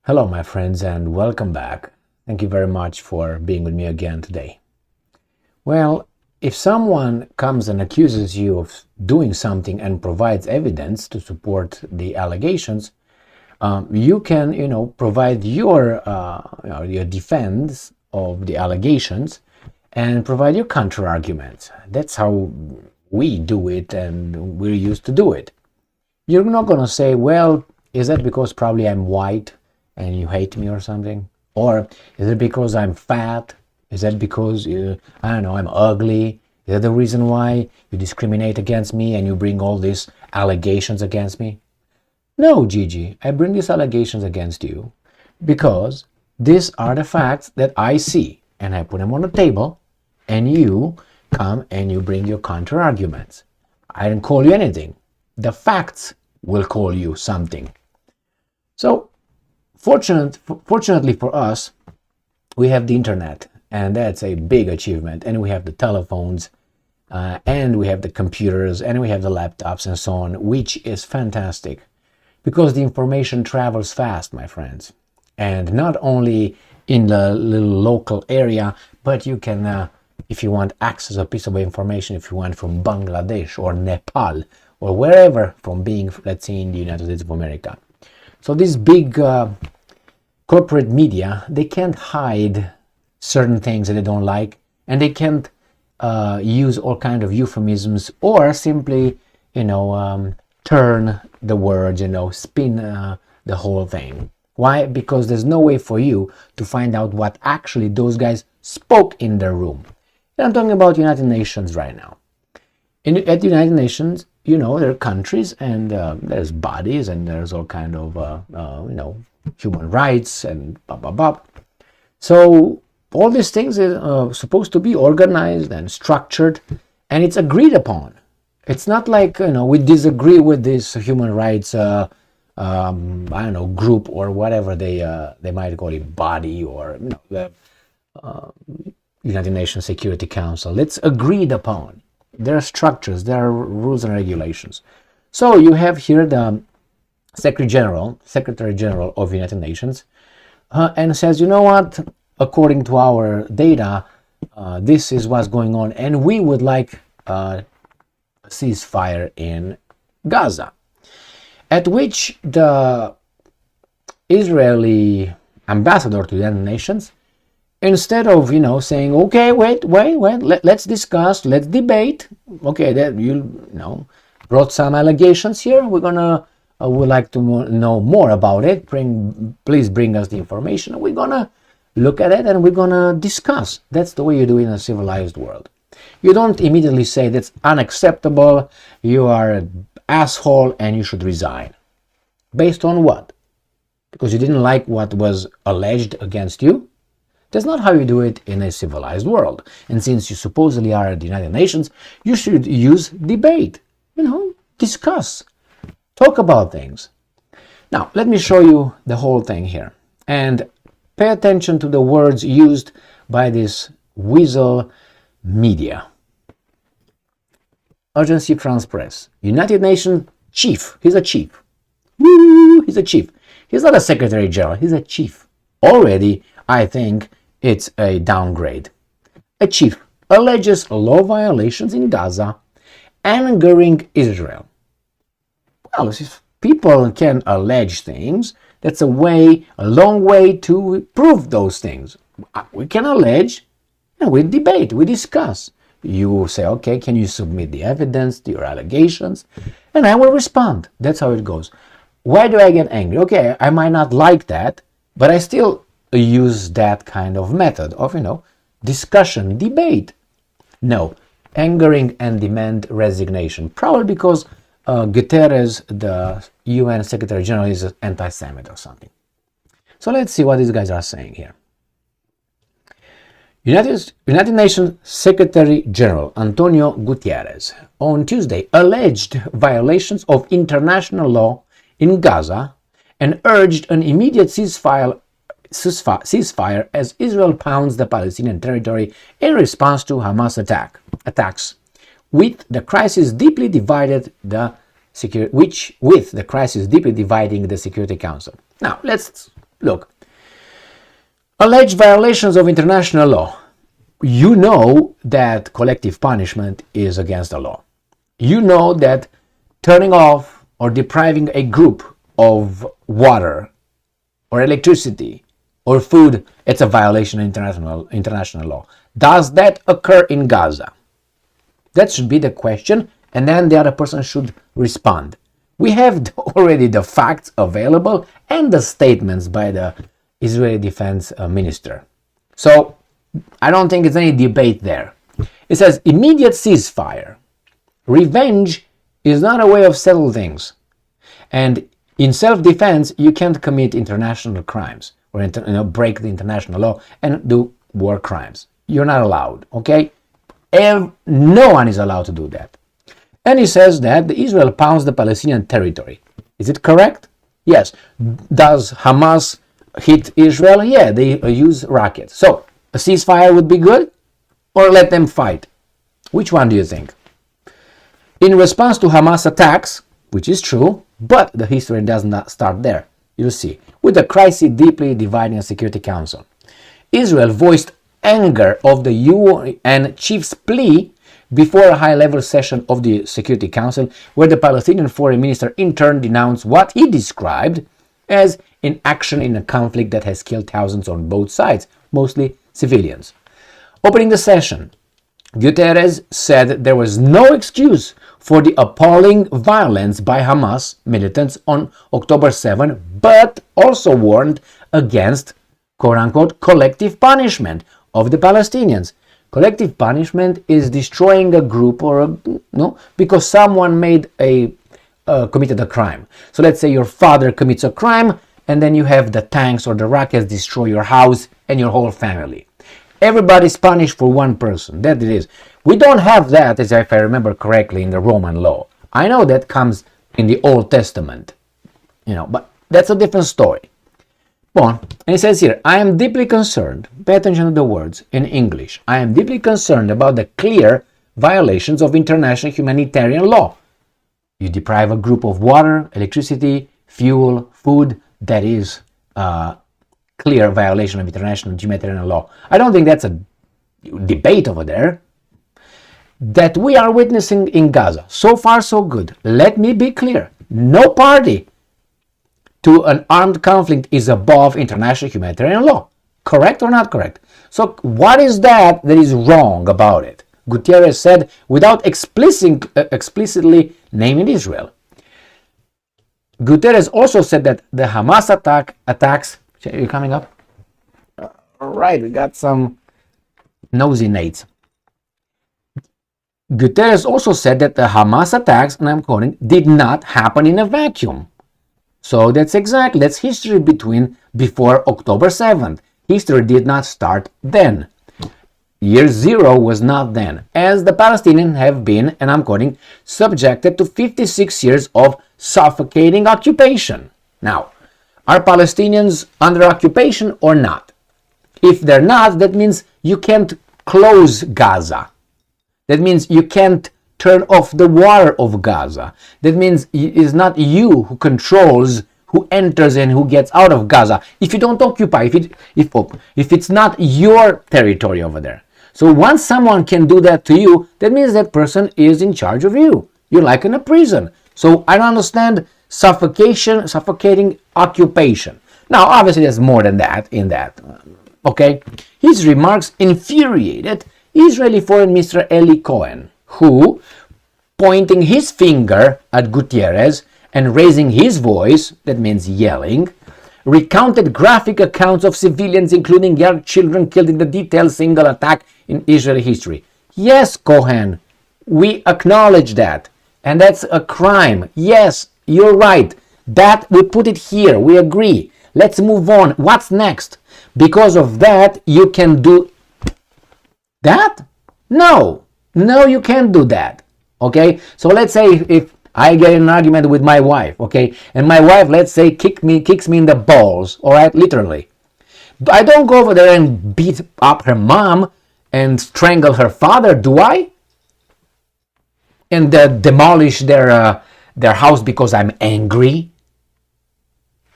Hello, my friends, and welcome back. Thank you very much for being with me again today. Well, if someone comes and accuses you of doing something and provides evidence to support the allegations, you can, provide your defense of the allegations and provide your counter arguments. That's how we do it, and we're used to do it. You're not going to say, well, is that because probably I'm white and you hate me or something? Or is it because I'm fat? Is that because, I'm ugly? Is that the reason why you discriminate against me and you bring all these allegations against me? No, Gigi, I bring these allegations against you because these are the facts that I see, and I put them on the table, and you come and you bring your counter arguments. I didn't call you anything. The facts will call you something. So, fortunately for us, we have the internet, and that's a big achievement. And we have the telephones, and we have the computers, and we have the laptops, and so on, which is fantastic because the information travels fast, my friends. And not only in the little local area, but you can, if you want, access a piece of information if you want from Bangladesh or Nepal or wherever, from being, let's say, in the United States of America. So these big corporate media, they can't hide certain things that they don't like, and they can't use all kind of euphemisms or simply, turn the words, spin the whole thing. Why? Because there's no way for you to find out what actually those guys spoke in their room. And I'm talking about United Nations right now. At the United Nations, there are countries and there's bodies and there's all kind of, human rights and blah, blah, blah. So all these things are supposed to be organized and structured, and it's agreed upon. It's not like, we disagree with this human rights, group or whatever they might call it, body or, the United Nations Security Council. It's agreed upon. There are structures, there are rules and regulations. So you have here the Secretary General of United Nations, and says, you know what, according to our data, this is what's going on, and we would like a ceasefire in Gaza. At which the Israeli ambassador to the United Nations, instead of, saying, okay, wait, let's discuss, let's debate. Okay, that you brought some allegations here. Would like to know more about it. Please bring us the information. We're gonna look at it and we're gonna discuss. That's the way you do it in a civilized world. You don't immediately say that's unacceptable, you are an asshole and you should resign. Based on what? Because you didn't like what was alleged against you? That's not how you do it in a civilized world. And since you supposedly are at the United Nations, you should use debate. Discuss. Talk about things. Now, let me show you the whole thing here. And pay attention to the words used by this weasel media. Agence France Presse. United Nations chief. He's a chief. Woo! He's a chief. He's not a Secretary General. He's a chief. Already, I think, it's a downgrade. A chief alleges law violations in Gaza, angering Israel. Well, if people can allege things, that's a long way to prove those things. We can allege, and we debate, we discuss. You say, okay, can you submit the evidence to your allegations? And I will respond. That's how it goes. Why do I get angry? Okay, I might not like that, but I still use that kind of method of, discussion, debate. No, angering and demand resignation. Probably because Guterres, the UN Secretary General, is an anti-Semite or something. So let's see what these guys are saying here. United Nations Secretary General Antonio Guterres on Tuesday alleged violations of international law in Gaza and urged an immediate ceasefire as Israel pounds the Palestinian territory in response to Hamas attacks. With the crisis deeply dividing the Security Council. Now let's look, alleged violations of international law. You know that collective punishment is against the law. You know that turning off or depriving a group of water or electricity or food, it's a violation of international law. Does that occur in Gaza? That should be the question, and then the other person should respond. We have already the facts available and the statements by the Israeli Defense Minister. So I don't think there's any debate there. It says immediate ceasefire. Revenge is not a way of settle things. And in self-defense, you can't commit international crimes or break the international law and do war crimes. You're not allowed, okay? No one is allowed to do that. And he says that Israel pounds the Palestinian territory. Is it correct? Yes. Does Hamas hit Israel? Yeah, they use rockets. So, a ceasefire would be good? Or let them fight? Which one do you think? In response to Hamas attacks, which is true, but the history does not start there. You'll see. With the crisis deeply dividing the Security Council, Israel voiced anger of the UN chief's plea before a high-level session of the Security Council, where the Palestinian foreign minister in turn denounced what he described as inaction in a conflict that has killed thousands on both sides, mostly civilians. Opening the session, Guterres said there was no excuse for the appalling violence by Hamas militants on October 7, but also warned against, quote-unquote, collective punishment of the Palestinians. Collective punishment is destroying a group because someone committed a crime. So let's say your father commits a crime, and then you have the tanks or the rockets destroy your house and your whole family. Everybody's punished for one person. That it is. We don't have that, as if I remember correctly, in the Roman law. I know that comes in the Old Testament, but that's a different story. And it says here, I am deeply concerned, pay attention to the words in English, I am deeply concerned about the clear violations of international humanitarian law. You deprive a group of water, electricity, fuel, food, that is clear violation of international humanitarian law. I don't think that's a debate over there. That we are witnessing in Gaza, so far so good. Let me be clear, no party to an armed conflict is above international humanitarian law. Correct or not correct? So what is that is wrong about it? Guterres said without explicitly naming Israel. Guterres also said that the Hamas attacks... Are you coming up? All right, we got some nosy nates. Guterres also said that the Hamas attacks, and I'm quoting, did not happen in a vacuum. So that's history before October 7th. History did not start then. Year zero was not then, as the Palestinians have been, and I'm quoting, subjected to 56 years of suffocating occupation. Now, are Palestinians under occupation or not? If they're not, that means you can't close Gaza. That means you can't turn off the water of Gaza. That means it's not you who controls who enters and who gets out of Gaza. If you don't occupy, if it's not your territory over there. So once someone can do that to you, that means that person is in charge of you. You're like in a prison. So I don't understand suffocating occupation. Now, obviously, there's more than that in that. Okay? His remarks infuriated Israeli Foreign Minister Eli Cohen, who, pointing his finger at Guterres and raising his voice, that means yelling, recounted graphic accounts of civilians, including young children, killed in the detailed single attack in Israeli history. Yes, Cohen, we acknowledge that. And that's a crime. Yes, you're right. That, we put it here. We agree. Let's move on. What's next? Because of that, you can do that? No, you can't do that. Okay? So let's say if I get in an argument with my wife, okay, and my wife, let's say, kicks me in the balls, all right, literally. I don't go over there and beat up her mom and strangle her father, do I? And demolish their house because I'm angry?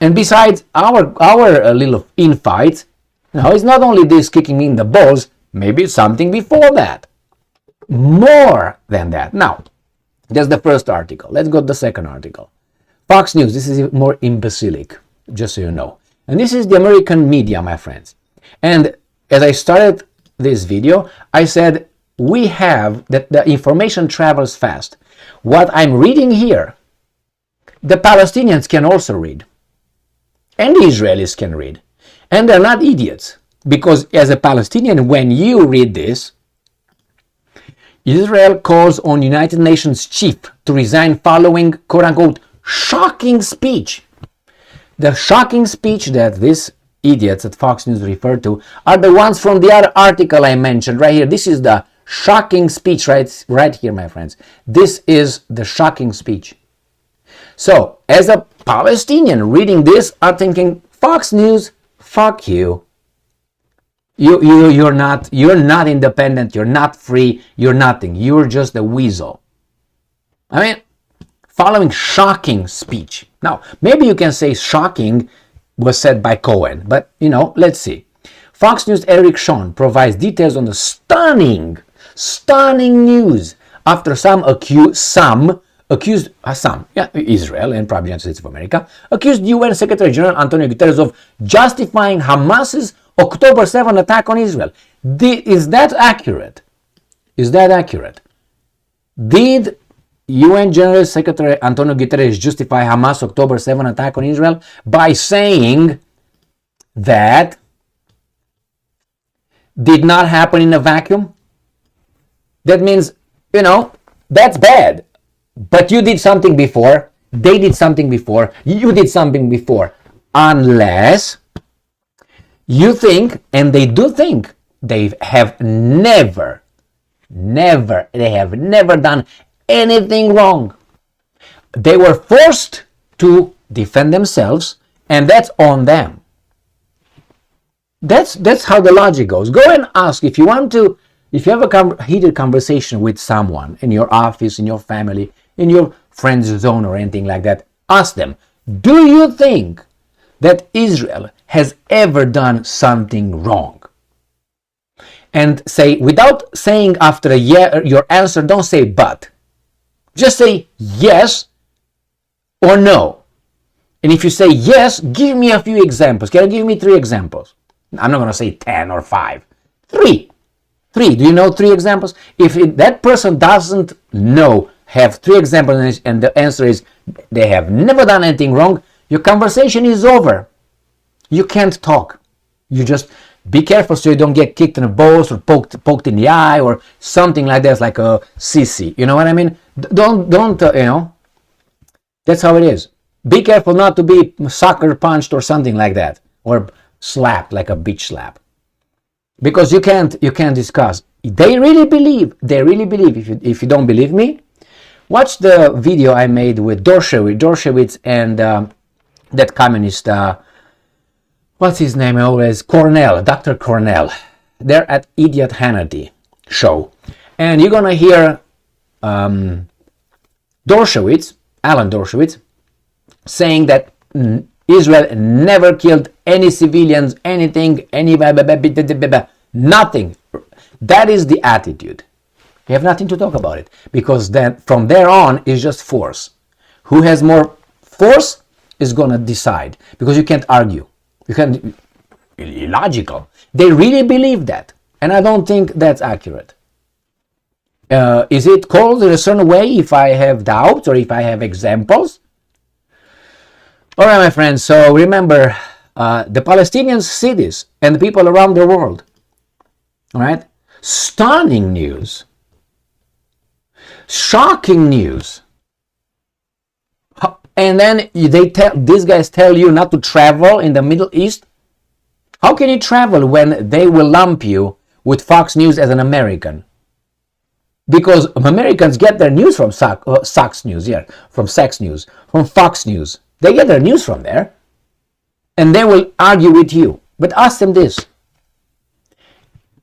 And besides our little infights, now it's not only this kicking me in the balls, maybe it's something before that. More than that. Now, that's the first article. Let's go to the second article. Fox News, this is more imbecilic, just so you know. And this is the American media, my friends. And as I started this video, I said we have that the information travels fast. What I'm reading here, the Palestinians can also read. And the Israelis can read. And they're not idiots. Because as a Palestinian, when you read this, Israel calls on United Nations chief to resign following quote-unquote shocking speech. The shocking speech that these idiots at Fox News refer to are the ones from the other article I mentioned right here. This is the shocking speech right here, my friends. This is the shocking speech. So, as a Palestinian reading this, I'm thinking, Fox News, fuck you. You're not independent, you're not free, you're nothing. You're just a weasel. I mean, following shocking speech. Now, maybe you can say shocking was said by Cohen, but let's see. Fox News' Eric Shawn provides details on the stunning news after Israel and probably United States of America, accused UN Secretary General Antonio Guterres of justifying Hamas's October 7 attack on Israel. Is that accurate? Is that accurate? Did UN General Secretary Antonio Guterres justify Hamas October 7 attack on Israel by saying that did not happen in a vacuum? That means, that's bad. But you did something before, they did something before, you did something before. Unless you think, and they do think, they have never done anything wrong. They were forced to defend themselves, and that's on them. That's how the logic goes. Go and ask if you have a heated conversation with someone in your office, in your family, in your friend's zone or anything like that. Ask them, do you think that Israel has ever done something wrong? And say, without saying after your answer, don't say but. Just say yes or no. And if you say yes, give me a few examples. Can you give me 3 examples? I'm not going to say 10 or 5. 3. Do you know 3 examples? If that person doesn't have 3 examples and the answer is they have never done anything wrong, your conversation is over. You can't talk. You just be careful so you don't get kicked in the balls or poked in the eye or something like that, like a sissy. You know what I mean? Don't that's how it is. Be careful not to be sucker punched or something like that, or slapped like a bitch slap. Because you can't discuss. They really believe. If you don't believe me, watch the video I made with Dershowitz and that communist, what's his name always? Dr. Cornell. They're at Idiot Hannity show. And you're going to hear Alan Dershowitz, saying that Israel never killed any civilians, anything, nothing. That is the attitude. You have nothing to talk about it, because then from there on is just force. Who has more force is going to decide, because you can't argue. You can't. Illogical. They really believe that, and I don't think that's accurate. Is it called in a certain way if I have doubts or if I have examples? All right, my friends, so remember, the Palestinians see this, and the people around the world. All right? Stunning news. Shocking news. And then these guys tell you not to travel in the Middle East. How can you travel when they will lump you with Fox News as an American? Because Americans get their news from Fox News, from Fox News. They get their news from there, and they will argue with you. But ask them this.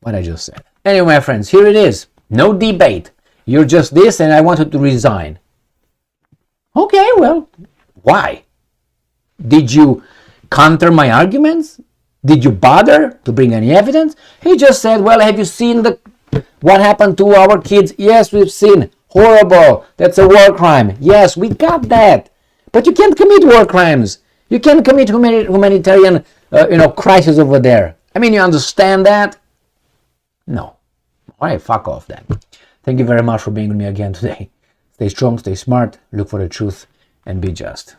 What I just said. Anyway, my friends, here it is. No debate. You're just this, and I wanted to resign. Okay, well, why? Did you counter my arguments? Did you bother to bring any evidence? He just said, well, have you seen what happened to our kids? Yes, we've seen. Horrible. That's a war crime. Yes, we got that. But you can't commit war crimes. You can't commit humanitarian crisis over there. I mean, you understand that? No. All right, fuck off then. Thank you very much for being with me again today. Stay strong, stay smart, look for the truth, and be just.